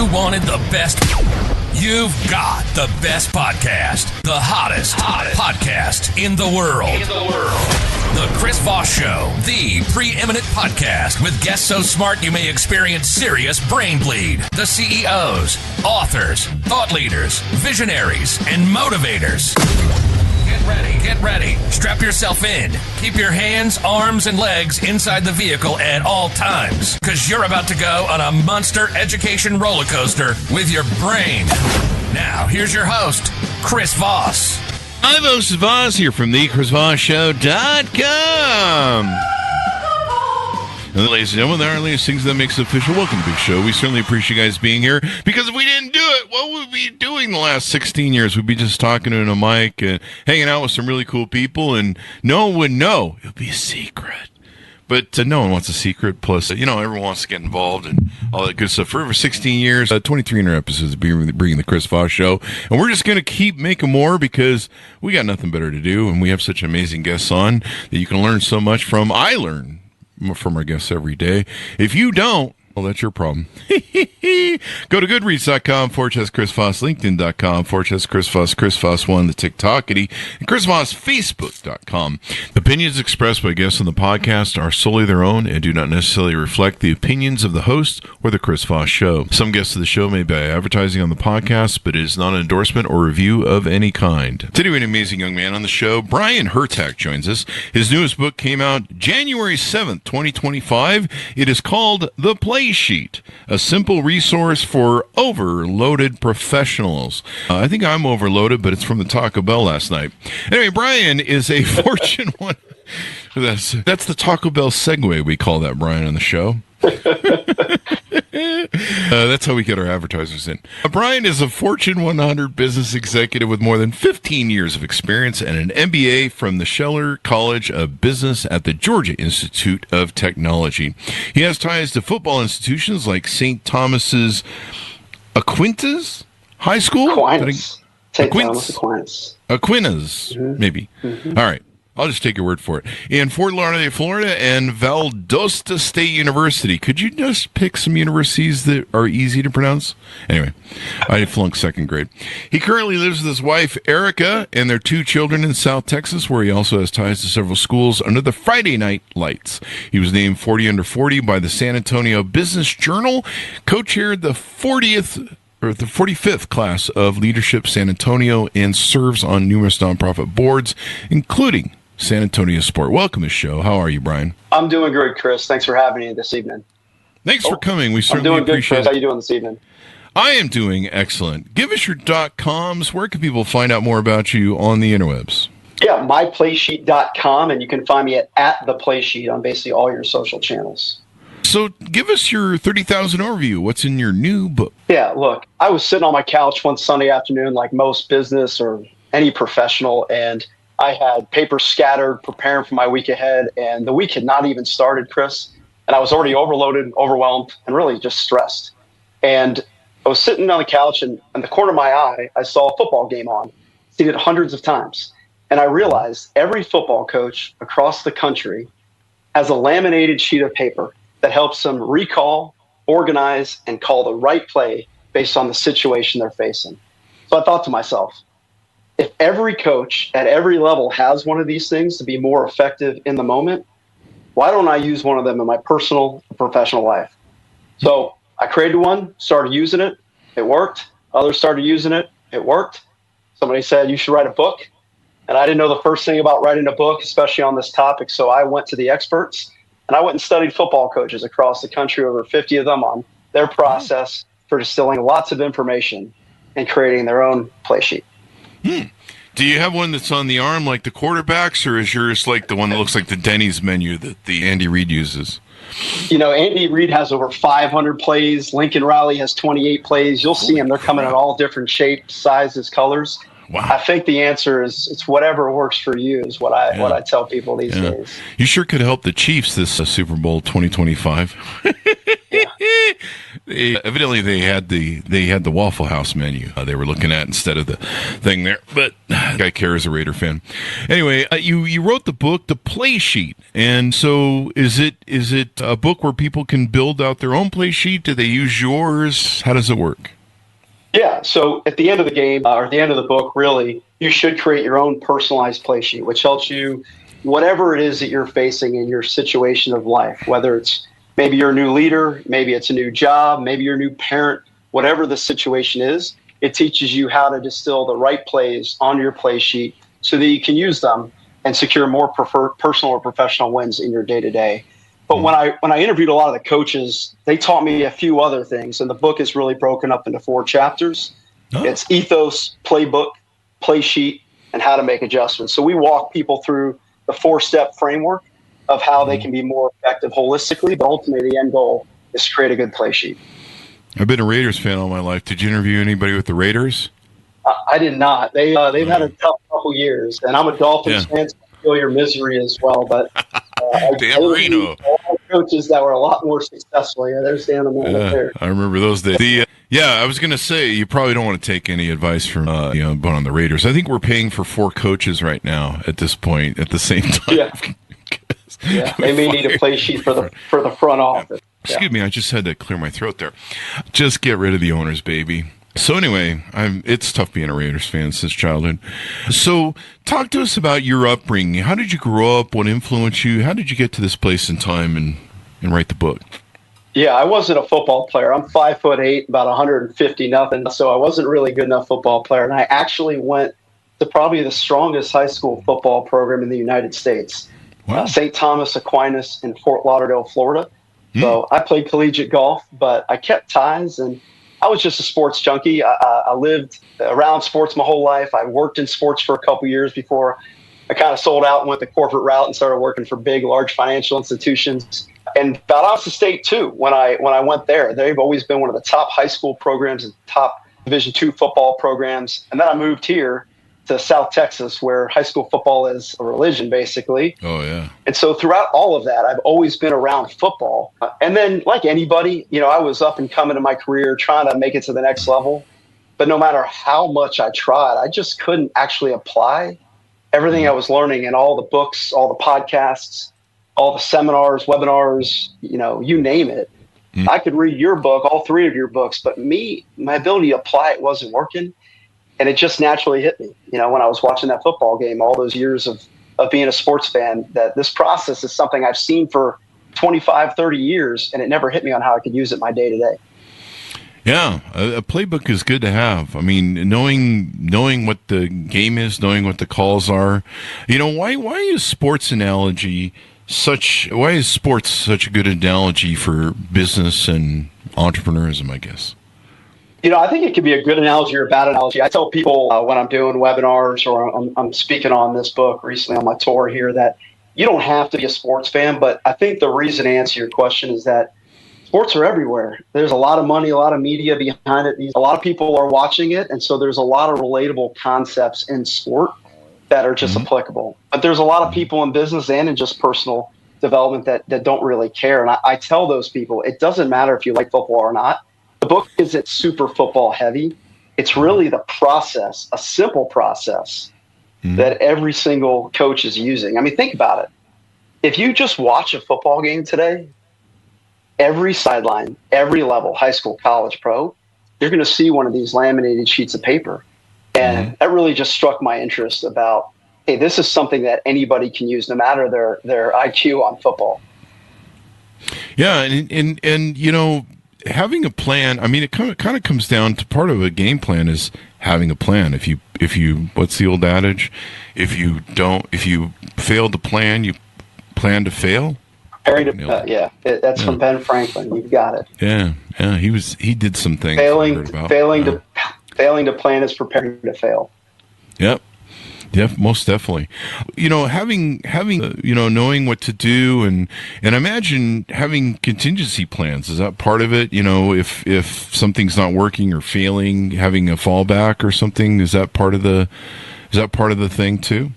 you wanted the best, you've got the best podcast. The hottest podcast in the world. The Chris Voss Show, the preeminent podcast with guests so smart you may experience serious brain bleed. The CEOs, authors, thought leaders, visionaries, and motivators. Get ready. Strap yourself in. Keep your hands, arms, and legs inside the vehicle at all times, because you're about to go on a monster education roller coaster with your brain. Now, here's your host, Chris Voss. Hi, this is Voss here from the ChrisVossShow.com. And ladies and gentlemen, there are latest things that makes it official. Welcome to the big show. We certainly appreciate you guys being here, because if we didn't do it, what would we be doing the last 16 years? We'd be just talking in a mic and hanging out with some really cool people, and no one would know. It would be a secret. But no one wants a secret. Plus, everyone wants to get involved and all that good stuff. For over 16 years, 2,300 episodes of bringing the Chris Voss Show. And we're just going to keep making more because we got nothing better to do. And we have such amazing guests on that you can learn so much from. I learn from our guests every day. If you don't, well, that's your problem. Go to goodreads.com/Chris Voss, LinkedIn.com/Chris Voss, Chris Voss1, the TikTokity, and Chris Voss, Facebook.com. The opinions expressed by guests on the podcast are solely their own and do not necessarily reflect the opinions of the host or the Chris Voss Show. Some guests of the show may buy advertising on the podcast, but it is not an endorsement or review of any kind. Today we have an amazing young man on the show. Brian Hurtak joins us. His newest book came out January 7th, 2025. It is called The Play Sheet, a simple resource for overloaded professionals. I think I'm overloaded, but it's from the Taco Bell last night. Anyway, Brian is a Fortune 1. That's the Taco Bell segue, we call that, Brian, on the show. That's how we get our advertisers in. Brian is a Fortune 100 business executive with more than 15 years of experience and an MBA from the Scheller College of Business at the Georgia Institute of Technology. He has ties to football institutions like St. Thomas's Aquinas High School? Aquinas. St. Thomas Aquinas. Aquinas, maybe. Mm-hmm. All right. I'll just take your word for it. In Fort Lauderdale, Florida, and Valdosta State University. Could you just pick some universities that are easy to pronounce? Anyway, I flunked second grade. He currently lives with his wife, Erica, and their 2 children in South Texas, where he also has ties to several schools under the Friday Night Lights. He was named 40 under 40 by the San Antonio Business Journal, co-chaired the 45th class of Leadership San Antonio, and serves on numerous nonprofit boards, including San Antonio Sport. Welcome to the show. How are you, Brian? I'm doing great, Chris. Thanks for having me this evening. Thanks for coming. We certainly I'm doing appreciate good, Chris. How you doing this evening? I am doing excellent. Give us your .coms. Where can people find out more about you on the interwebs? Yeah, myplaysheet.com, and you can find me at the Playsheet on basically all your social channels. So give us your 30,000 overview. What's in your new book? Yeah, look, I was sitting on my couch one Sunday afternoon like most business or any professional, and I had papers scattered, preparing for my week ahead, and the week had not even started, Chris, and I was already overloaded, overwhelmed, and really just stressed. And I was sitting on the couch, and in the corner of my eye, I saw a football game on, seen it hundreds of times, and I realized every football coach across the country has a laminated sheet of paper that helps them recall, organize, and call the right play based on the situation they're facing. So I thought to myself, if every coach at every level has one of these things to be more effective in the moment, why don't I use one of them in my personal and professional life? So I created one, started using it. It worked. Others started using it. It worked. Somebody said, you should write a book. And I didn't know the first thing about writing a book, especially on this topic. So I went to the experts, and I went and studied football coaches across the country, over 50 of them, on their process for distilling lots of information and creating their own play sheet. Do you have one that's on the arm like the quarterbacks, or is yours like the one that looks like the Denny's menu that the Andy Reid uses? Andy Reid has over 500 plays. Lincoln Riley has 28 plays. You'll see them. They're coming in all different shapes, sizes, colors. Wow. I think the answer is it's whatever works for you is what I tell people these days. You sure could help the Chiefs this Super Bowl 2025. Evidently, they had the Waffle House menu they were looking at instead of the thing there. But guy cares, a Raider fan. Anyway, you wrote the book, The Play Sheet, and so is it a book where people can build out their own play sheet? Do they use yours? How does it work? Yeah. So at the end of the game, or at the end of the book, really, you should create your own personalized play sheet, which helps you, whatever it is that you're facing in your situation of life, whether it's maybe you're a new leader, maybe it's a new job, maybe you're a new parent, whatever the situation is, it teaches you how to distill the right plays on your play sheet so that you can use them and secure more personal or professional wins in your day-to-day. But when I interviewed a lot of the coaches, they taught me a few other things, and the book is really broken up into 4 chapters. Oh. It's ethos, playbook, play sheet, and how to make adjustments. So we walk people through the 4-step framework of how they can be more effective holistically, but ultimately the end goal is to create a good play sheet. I've been a Raiders fan all my life. Did you interview anybody with the Raiders? I did not. They've had a tough couple years, and I'm a Dolphins fan, so I feel your misery as well. But Dan Marino. All coaches that were a lot more successful. Yeah, there's Dan there. I remember those days. I was going to say, you probably don't want to take any advice from but on the Raiders. I think we're paying for 4 coaches right now at this point at the same time. Yeah. Yeah, they may need a play sheet for the front office. Excuse me, I just had to clear my throat there. Just get rid of the owners, baby. So anyway, it's tough being a Raiders fan since childhood. So talk to us about your upbringing. How did you grow up? What influenced you? How did you get to this place in time and write the book? Yeah, I wasn't a football player. I'm 5'8", about 150 nothing. So I wasn't really a good enough football player. And I actually went to probably the strongest high school football program in the United States. Wow. St. Thomas Aquinas in Fort Lauderdale, Florida. So I played collegiate golf, but I kept ties, and I was just a sports junkie. I lived around sports my whole life. I worked in sports for a couple years before I kind of sold out and went the corporate route and started working for big, large financial institutions. And Valdosta State, too, when I went there, they've always been one of the top high school programs and top Division II football programs. And then I moved here to South Texas, where high school football is a religion, basically. Oh, yeah. And so throughout all of that, I've always been around football. And then, like anybody, I was up and coming in my career, trying to make it to the next level. But no matter how much I tried, I just couldn't actually apply everything I was learning in all the books, all the podcasts, all the seminars, webinars, you name it. I could read your book, all 3 of your books, but my ability to apply it wasn't working. And it just naturally hit me, when I was watching that football game, all those years of being a sports fan, that this process is something I've seen for 25, 30 years, and it never hit me on how I could use it my day to day. Yeah, a playbook is good to have. I mean, knowing what the game is, knowing what the calls are. Why is sports such a good analogy for business and entrepreneurism, I guess? I think it could be a good analogy or a bad analogy. I tell people when I'm doing webinars or I'm speaking on this book recently on my tour here that you don't have to be a sports fan, but I think the reason to answer your question is that sports are everywhere. There's a lot of money, a lot of media behind it. A lot of people are watching it, and so there's a lot of relatable concepts in sport that are just applicable. But there's a lot of people in business and in just personal development that don't really care. And I tell those people, it doesn't matter if you like football or not. The book isn't super football heavy. It's really the process, a simple process that every single coach is using. I mean, think about it. If you just watch a football game today, every sideline, every level, high school, college, pro, you're going to see one of these laminated sheets of paper. And that really just struck my interest about, hey, this is something that anybody can use no matter their IQ on football. Yeah, and having a plan, I mean, it kind of comes down to part of a game plan is having a plan. If you what's the old adage? If you fail to plan, you plan to fail. That's from Ben Franklin. You've got it. Yeah, he did some things. Failing to plan is preparing to fail. Yep. Yeah, most definitely. Having knowing what to do, and imagine having contingency plans. Is that part of it? If something's not working or failing, having a fallback or something. Is that part of the thing too?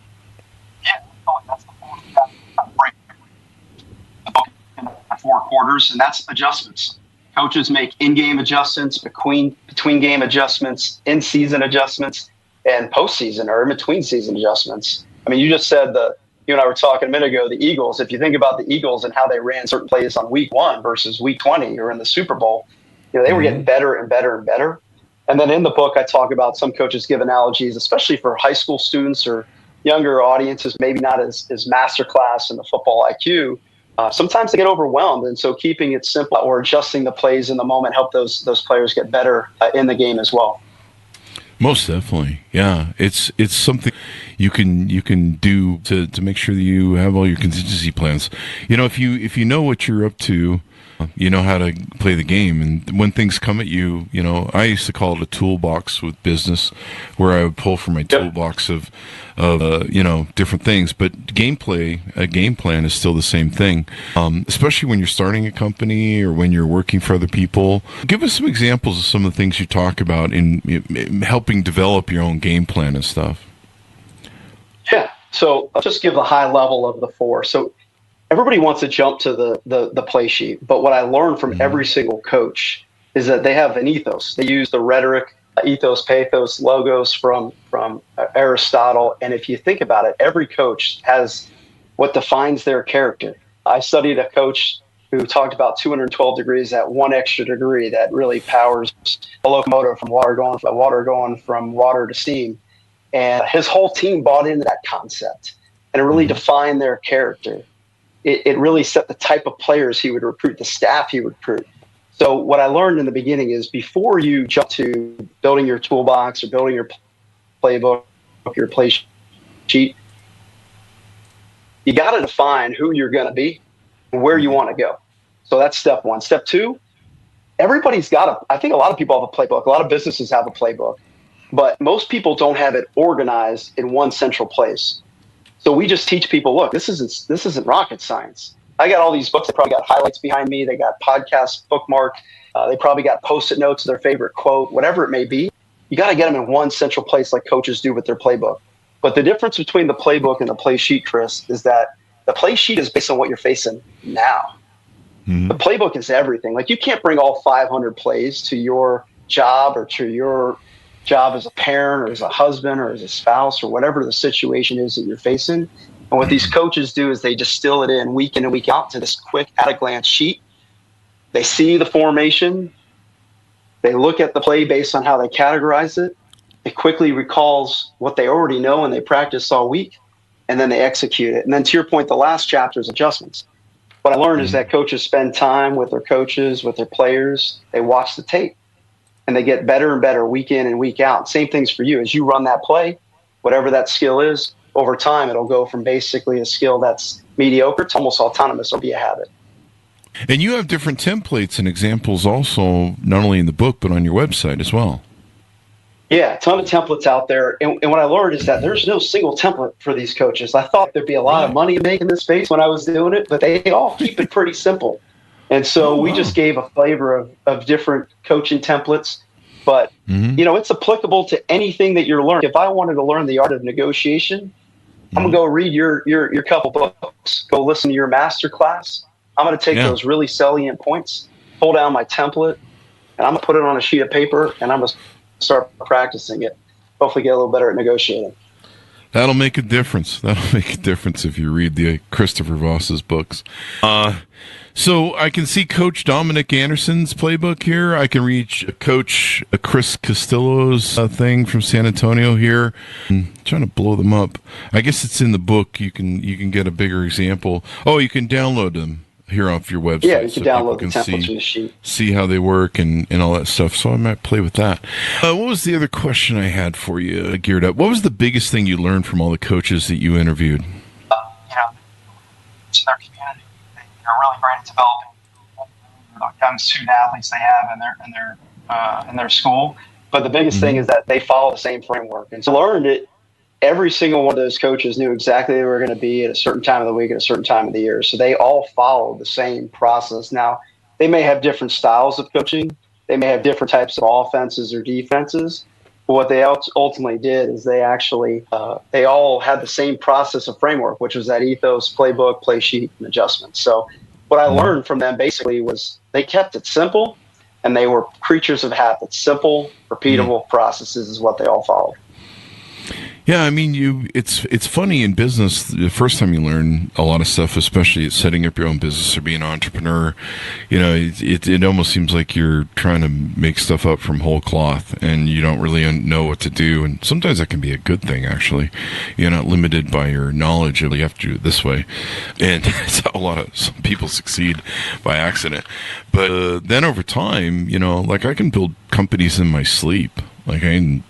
Yeah, that's the point. 4 quarters, and that's adjustments. Coaches make in-game adjustments, between game adjustments, in-season adjustments, and postseason or in-between season adjustments. I mean, you just said you and I were talking a minute ago, the Eagles. If you think about the Eagles and how they ran certain plays on week 1 versus week 20 or in the Super Bowl, they were getting better and better and better. And then in the book, I talk about some coaches give analogies, especially for high school students or younger audiences, maybe not as masterclass in the football IQ. Sometimes they get overwhelmed. And so keeping it simple or adjusting the plays in the moment help those players get better in the game as well. Most definitely. Yeah. It's something you can do to make sure that you have all your contingency plans. If you know what you're up to, you know how to play the game. And when things come at you, I used to call it a toolbox with business, where I would pull from my toolbox of different things. But a game plan is still the same thing, especially when you're starting a company or when you're working for other people. Give us some examples of some of the things you talk about in helping develop your own game plan and stuff. Yeah. So I'll just give the high level of the 4. So everybody wants to jump to the play sheet, but what I learned from every single coach is that they have an ethos. They use the rhetoric, ethos, pathos, logos from Aristotle. And if you think about it, every coach has what defines their character. I studied a coach who talked about 212 degrees, that one extra degree that really powers a locomotive from water going from water to steam. And his whole team bought into that concept, and it really defined their character. It really set the type of players he would recruit, the staff he would recruit. So what I learned in the beginning is before you jump to building your toolbox or building your playbook, your play sheet, you got to define who you're going to be and where you want to go. So that's step 1. Step 2, everybody's got I think a lot of people have a playbook. A lot of businesses have a playbook, but most people don't have it organized in one central place. So we just teach people, look, this isn't rocket science. I got all these books. They probably got highlights behind me. They got podcasts bookmarked. They probably got Post-it notes of their favorite quote, whatever it may be. You got to get them in one central place like coaches do with their playbook. But the difference between the playbook and the play sheet, Chris, is that the play sheet is based on what you're facing now. Mm-hmm. The playbook is everything. Like you can't bring all 500 plays to your job or to your job as a parent or as a husband or as a spouse or whatever the situation is that you're facing. And what these coaches do is they distill it in and week out to this quick at-a-glance sheet. They see the formation. They look at the play based on how they categorize it. It quickly recalls what they already know and they practice all week, and then they execute it. And then to your point, the last chapter is adjustments. What I learned is that coaches spend time with their coaches, with their players. They watch the tape. And they get better and better week in and week out. Same things for you. As you run that play, whatever that skill is, over time, it'll go from basically a skill that's mediocre to almost autonomous. It'll be a habit. And you have different templates and examples also, not only in the book, but on your website as well. Yeah, a ton of templates out there. And what I learned is that there's no single template for these coaches. I thought there'd be a lot of money to make in this space when I was doing it, but they all keep it pretty simple. And so we just gave a flavor of different coaching templates. But, it's applicable to anything that you're learning. If I wanted to learn the art of negotiation, I'm going to go read your couple books, go listen to your master class. I'm going to take those really salient points, pull down my template, and I'm going to put it on a sheet of paper, and I'm going to start practicing it, hopefully get a little better at negotiating. That'll make a difference. That'll make a difference if you read the Christopher Voss's books. So I can see Coach Dominic Anderson's playbook here. I can read Coach Chris Castillo's thing from San Antonio here. I'm trying to blow them up. I guess it's in the book. You can get a bigger example. Oh, you can download them here off your website. Yeah, you can download the templates from the sheet. See how they work and all that stuff. So I might play with that. What was the other question I had for you, Geared Up? What was the biggest thing you learned from all the coaches that you interviewed? It's their community. They're really great at developing young student athletes they have in their school. But the biggest thing is that they follow the same framework. And so I learned it. Every single one of those coaches knew exactly where they were going to be at a certain time of the week at a certain time of the year. So they all followed the same process. Now, they may have different styles of coaching. They may have different types of offenses or defenses. But what they ultimately did is they actually they all had the same process of framework, which was that ethos, playbook, play sheet, and adjustments. So what I learned from them basically was they kept it simple, and they were creatures of habits. Simple, repeatable processes is what they all followed. Yeah, I mean, it's funny in business. The first time you learn a lot of stuff, especially at setting up your own business or being an entrepreneur, it almost seems like you're trying to make stuff up from whole cloth, and you don't really know what to do. And sometimes that can be a good thing, actually. You're not limited by your knowledge of you have to do it this way, and that's how some people succeed by accident. But then over time, like I can build companies in my sleep. Okay,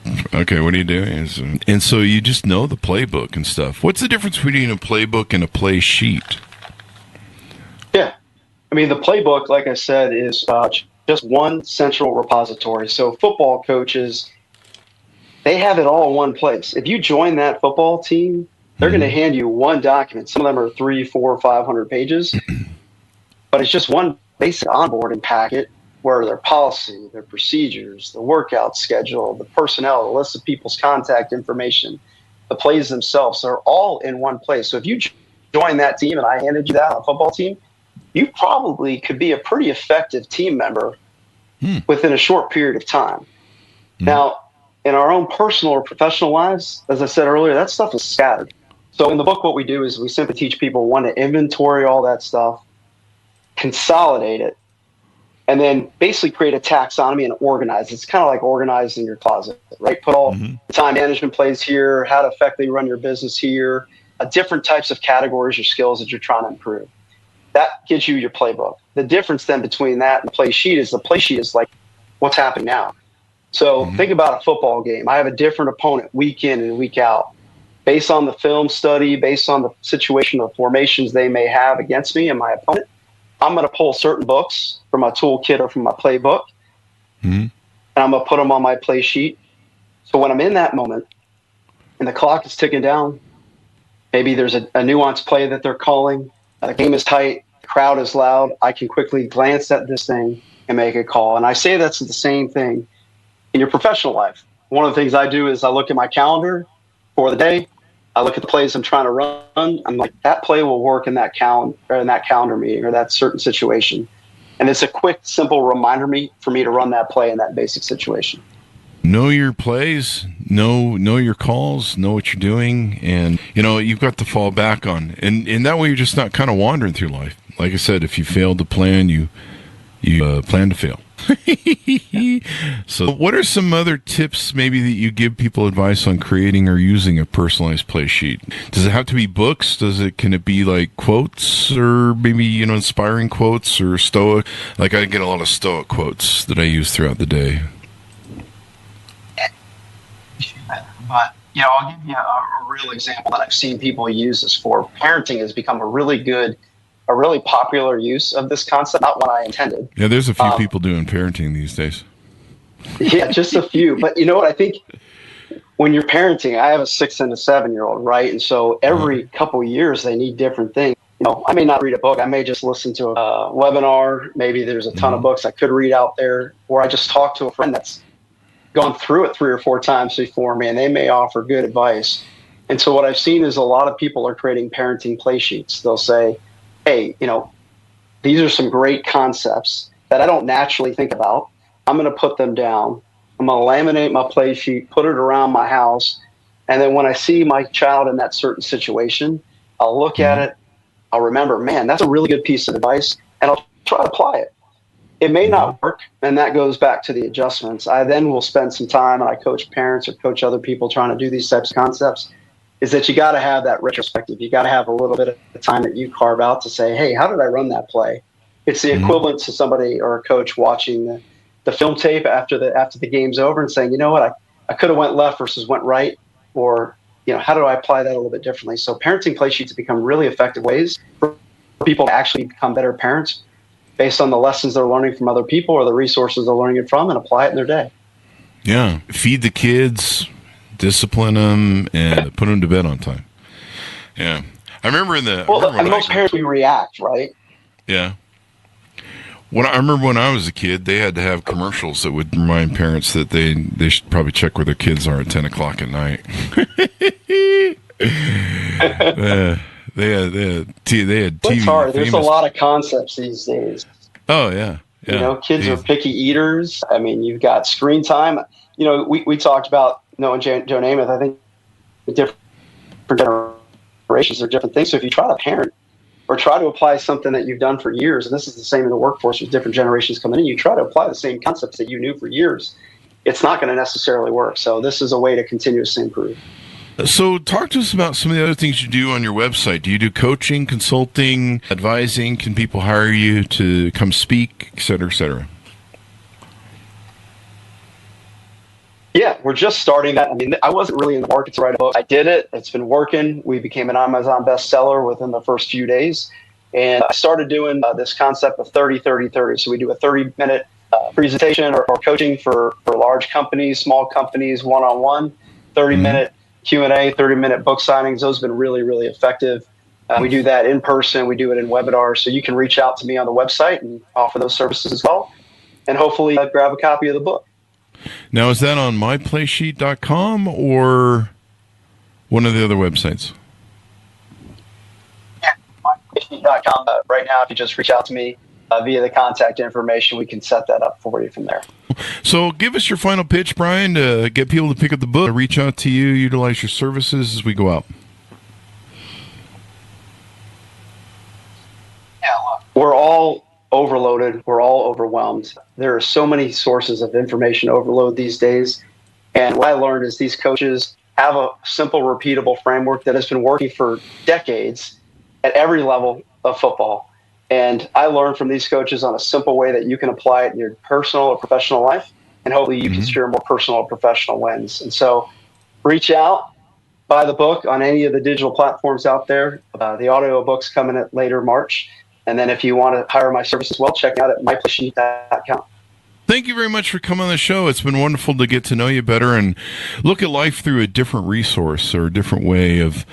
what are you doing? And so you just know the playbook and stuff. What's the difference between a playbook and a play sheet? Yeah. I mean, the playbook, like I said, is just one central repository. So football coaches, they have it all in one place. If you join that football team, they're going to hand you one document. Some of them are 300, 400, 500 pages, but it's just one basic onboarding packet where their policy, their procedures, the workout schedule, the personnel, the list of people's contact information, the plays themselves are all in one place. So if you join that team and I handed you that on a football team, you probably could be a pretty effective team member within a short period of time. Now, in our own personal or professional lives, as I said earlier, that stuff is scattered. So in the book, what we do is we simply teach people, one, to inventory all that stuff, consolidate it, and then basically create a taxonomy and organize. It's kind of like organizing your closet, right? Put all the time management plays here, how to effectively run your business here, different types of categories or skills that you're trying to improve. That gives you your playbook. The difference then between that and the play sheet is like what's happening now. So think about a football game. I have a different opponent week in and week out. Based on the film study, based on the situation of formations they may have against me and my opponent, I'm going to pull certain books from my toolkit or from my playbook, and I'm going to put them on my play sheet. So when I'm in that moment and the clock is ticking down, maybe there's a nuanced play that they're calling, the game is tight, the crowd is loud, I can quickly glance at this thing and make a call. And I say that's the same thing in your professional life. One of the things I do is I look at my calendar for the day. I look at the plays I'm trying to run. I'm like, that play will work in that calendar meeting or that certain situation. And it's a quick, simple reminder for me to run that play in that basic situation. Know your plays, know your calls, know what you're doing, and you've got to fall back on. And that way you're just not kind of wandering through life. Like I said, if you fail to plan, you plan to fail. So what are some other tips maybe that you give people advice on creating or using a personalized play sheet? Does it have to be books? Can it be like quotes or maybe, inspiring quotes or stoic? Like I get a lot of stoic quotes that I use throughout the day. But, I'll give you a real example that I've seen people use this for. Parenting has become a really popular use of this concept, not what I intended. Yeah, there's a few people doing parenting these days. Yeah, just a few. But you know what? I think when you're parenting, I have a 6 and a 7-year-old, right? And so every couple of years, they need different things. I may not read a book. I may just listen to a webinar. Maybe there's a ton of books I could read out there, or I just talk to a friend that's gone through it 3 or 4 times before me, and they may offer good advice. And so what I've seen is a lot of people are creating parenting play sheets. They'll say, hey, these are some great concepts that I don't naturally think about. I'm going to put them down. I'm going to laminate my play sheet, put it around my house. And then when I see my child in that certain situation, I'll look at it. I'll remember, man, that's a really good piece of advice. And I'll try to apply it. It may not work. And that goes back to the adjustments. I then will spend some time, and I coach parents or coach other people trying to do these types of concepts, is that you got to have that retrospective. You got to have a little bit of the time that you carve out to say, hey, how did I run that play? It's the equivalent to somebody or a coach watching the film tape after the game's over and saying, you know what, I could have went left versus went right, or how do I apply that a little bit differently? So parenting play sheets have become really effective ways for people to actually become better parents based on the lessons they're learning from other people or the resources they're learning it from, and apply it in their day. Yeah, feed the kids, discipline them, and put them to bed on time. Yeah, I remember most parents, we react, right? Yeah. I remember when I was a kid, they had to have commercials that would remind parents that they should probably check where their kids are at 10 o'clock at night. They had TV. It's hard. There's a lot of concepts these days. Oh, yeah. You know, kids are picky eaters. I mean, you've got screen time. You know, we talked about Noah and Joe Namath. I think different generations are different things. So if you try to parent or try to apply something that you've done for years, and this is the same in the workforce with different generations coming in, you try to apply the same concepts that you knew for years, it's not going to necessarily work. So this is a way to continuously improve. So talk to us about some of the other things you do on your website. Do you do coaching, consulting, advising? Can people hire you to come speak, et cetera, et cetera? Yeah, we're just starting that. I mean, I wasn't really in the market to write a book. I did it. It's been working. We became an Amazon bestseller within the first few days. And I started doing this concept of 30-30-30. So we do a 30-minute presentation or coaching for large companies, small companies, one-on-one, 30-minute Q&A, 30-minute book signings. Those have been really, really effective. We do that in person. We do it in webinars. So you can reach out to me on the website and offer those services as well. And hopefully grab a copy of the book. Now, is that on myplaysheet.com or one of the other websites? Yeah, myplaysheet.com. Right now, if you just reach out to me via the contact information, we can set that up for you from there. So give us your final pitch, Brian, to get people to pick up the book, reach out to you, utilize your services as we go out. Yeah, look, we're all overloaded. We're all overwhelmed. There are so many sources of information overload these days. And what I learned is these coaches have a simple, repeatable framework that has been working for decades at every level of football. And I learned from these coaches on a simple way that you can apply it in your personal or professional life. And hopefully you can secure more personal or professional wins. And so reach out, buy the book on any of the digital platforms out there. The audio book's coming at later March. And then if you want to hire my service as well, check out at myplaysheet.com. Thank you very much for coming on the show. It's been wonderful to get to know you better and look at life through a different resource or a different way of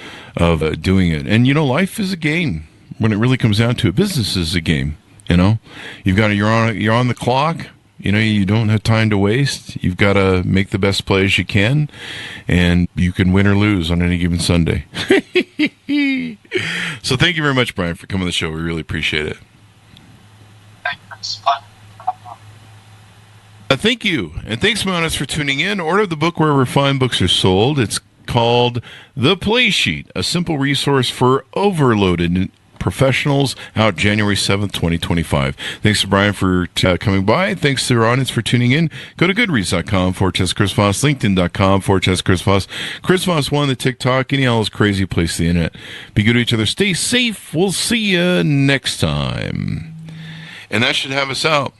doing it. And, you know, life is a game. When it really comes down to it, business is a game. You know, you're on the clock. You know, you don't have time to waste. You've got to make the best plays you can, and you can win or lose on any given Sunday. So thank you very much, Brian, for coming on the show. We really appreciate it. Thank you. And thanks, Monas, for tuning in. Order the book wherever fine books are sold. It's called The Play Sheet, a simple resource for overloaded professionals, out January 7th, 2025. Thanks to Brian for coming by. Thanks to our audience for tuning in. Go to goodreads.com/Chris Voss, LinkedIn.com/Chris Voss. Chris Voss won the TikTok, any else crazy place to the internet. Be good to each other. Stay safe. We'll see you next time. And that should have us out.